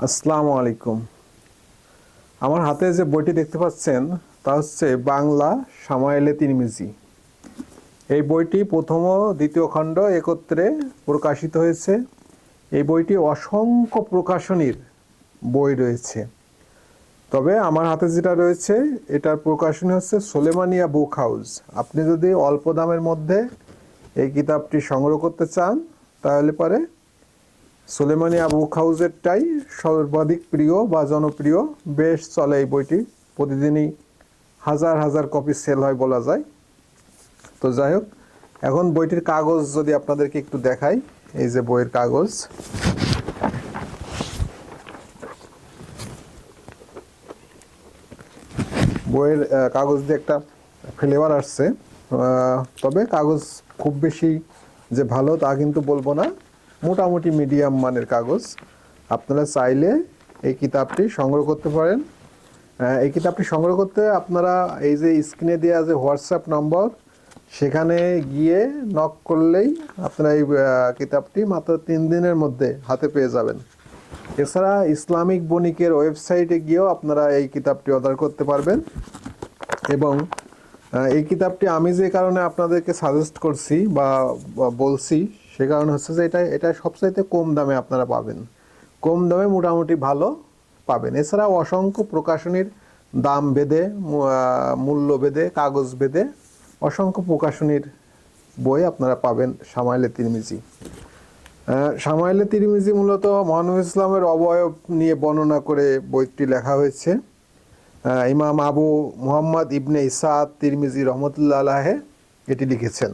আসসালামু আলাইকুম। আমার হাতে যে বইটি দেখতে পাচ্ছেন তা হচ্ছে বাংলা সামায়েলে তিরমিজি। এই বইটি প্রথম ও দ্বিতীয় খণ্ড একত্রে প্রকাশিত হয়েছে। এই বইটি অসংখ্য প্রকাশনীর বই রয়েছে, তবে আমার হাতে যেটা রয়েছে এটার প্রকাশনী হচ্ছে সোলেমানিয়া বুক হাউস। আপনি যদি অল্প দামের মধ্যে এই কিতাবটি সংগ্রহ করতে চান তাহলে পরে সুলেমানিয়া বুক হাউসেরটাই সর্বাধিক প্রিয় বা জনপ্রিয়। বেশ চলে এই বইটি, প্রতিদিনই হাজার হাজার কপি সেল হয় বলা যায়। তো যাই হোক, এখন বইটির কাগজ যদি আপনাদেরকে একটু দেখাই, এই যে বইয়ের কাগজ। বইয়ের কাগজ দিয়ে একটা ফ্লেভার আসছে, তবে কাগজ খুব বেশি যে ভালো তা কিন্তু বলবো না, মোটামুটি মিডিয়াম মানের কাগজ। আপনারা চাইলে এই কিতাবটি সংগ্রহ করতে পারেন। এই কিতাবটি সংগ্রহ করতে আপনারা এই যে স্ক্রিনে দেওয়া যে হোয়াটসঅ্যাপ নম্বর, সেখানে গিয়ে নক করলেই আপনারা এই কিতাবটি মাত্র 3 দিনের মধ্যে হাতে পেয়ে যাবেন। এছাড়া ইসলামিক বণিকের ওয়েবসাইটে গিয়েও আপনারা এই কিতাবটি অর্ডার করতে পারবেন। এবং এই কিতাবটি আমি যে কারণে আপনাদেরকে সাজেস্ট করছি বা বলছি, সে কারণ হচ্ছে যে এটা সবচাইতে কম দামে আপনারা পাবেন। কম দামে মোটামুটি ভালো পাবেন। এছাড়াও অসংখ্য প্রকাশনীর দাম ভেদে, মূল্য ভেদে, কাগজ ভেদে অসংখ্য প্রকাশনীর বই আপনারা পাবেন সামায়েলে তিরমিজি। সামায়েলে তিরমিজি মূলত মহানবী ইসলামের অবয়ব নিয়ে বর্ণনা করে বইটি লেখা হয়েছে। ইমাম আবু মুহাম্মদ ইবনে ইসাদ তিরমিজি রহমতুল্লাহ আলাইহি এটি লিখেছেন।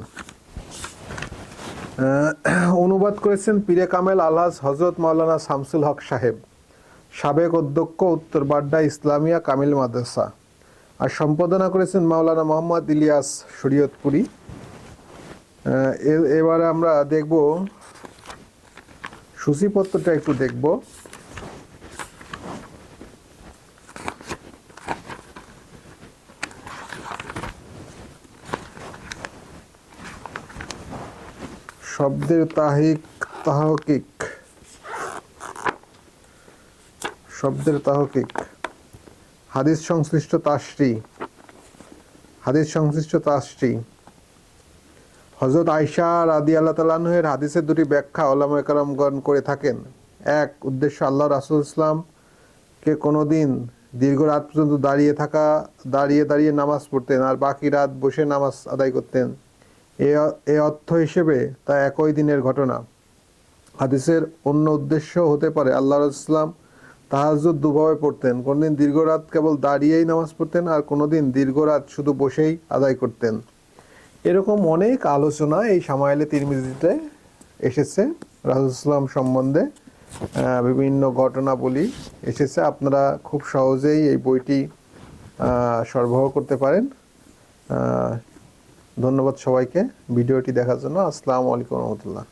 অনুবাদ করেছেন পীরে কামেল আলহাজ হজরত মাওলানা শামসুল হক সাহেব, সাবেক অধ্যক্ষ উত্তর বাড্ডা ইসলামিয়া কামিল মাদ্রাসা। আর সম্পাদনা করেছেন মাওলানা মোহাম্মদ ইলিয়াস শরীয়তপুরী। এবারে আমরা দেখব সূচিপত্রটা, একটু দেখব। শব্দের তাহকিক, হাদিস সংশ্লিষ্ট তাসরি, হযরত আয়েশা রাদিয়াল্লাহু তাআলা আনহার হাদিসের দুটি ব্যাখ্যা উলামায়ে কেরামগণ করে থাকেন। এক, উদ্দেশ্য আল্লাহ রাসূল ইসলামকে কোনোদিন দীর্ঘ রাত পর্যন্ত দাঁড়িয়ে নামাজ পড়তেন আর বাকি রাত বসে নামাজ আদায় করতেন, এ অর্থ হিসেবে তা একই দিনের ঘটনা। হাদিসের অন্য উদ্দেশ্য হতে পারে আল্লাহ রাসূল ইসলাম তাহাজ্জুদ দুভাবে পড়তেন, কোনোদিন দীর্ঘ রাত কেবল দাঁড়িয়েই নামাজ পড়তেন আর কোনোদিন দীর্ঘ রাত শুধু বসেই আদায় করতেন। এরকম অনেক আলোচনা এই সামায়েলে তিরমিজিতে এসেছে। রাসূল ইসলাম সম্বন্ধে বিভিন্ন ঘটনাবলী এসেছে। আপনারা খুব সহজেই এই বইটি সরবরাহ করতে পারেন। ধন্যবাদ সবাইকে ভিডিওটি দেখার জন্য। আসসালামু আলাইকুম রহমতুল্লাহ।